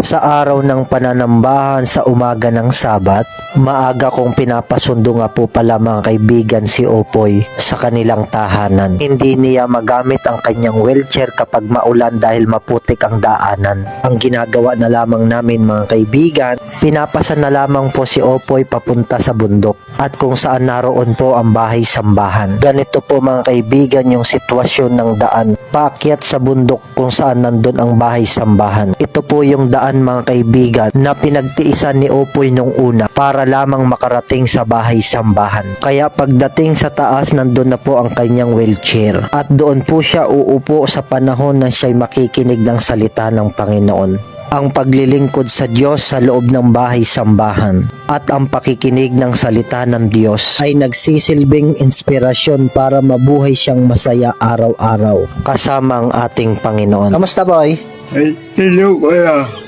Sa araw ng pananambahan sa umaga ng Sabat, maaga kong pinapasundo nga po pala mga kaibigan si Opoy sa kanilang tahanan. Hindi niya magamit ang kanyang wheelchair kapag maulan dahil maputik ang daanan. Ang ginagawa na lamang namin mga kaibigan, pinapasa na lamang po si Opoy papunta sa bundok at kung saan naroon po ang bahay-sambahan. Ganito po mga kaibigan yung sitwasyon ng daan paakyat sa bundok kung saan nandun ang bahay-sambahan. Ito po yung daan mga kaibigan na pinagtiisan ni Opoy nung una para lamang makarating sa bahay-sambahan. Kaya pagdating sa taas nandun na po ang kanyang wheelchair at doon po siya uupo sa panahon na siya'y makikinig ng salita ng Panginoon. Ang paglilingkod sa Diyos sa loob ng bahay-sambahan at ang pakikinig ng salita ng Diyos ay nagsisilbing inspirasyon para mabuhay siyang masaya araw-araw kasama ang ating Panginoon. Kamusta boy? Hello, kuya.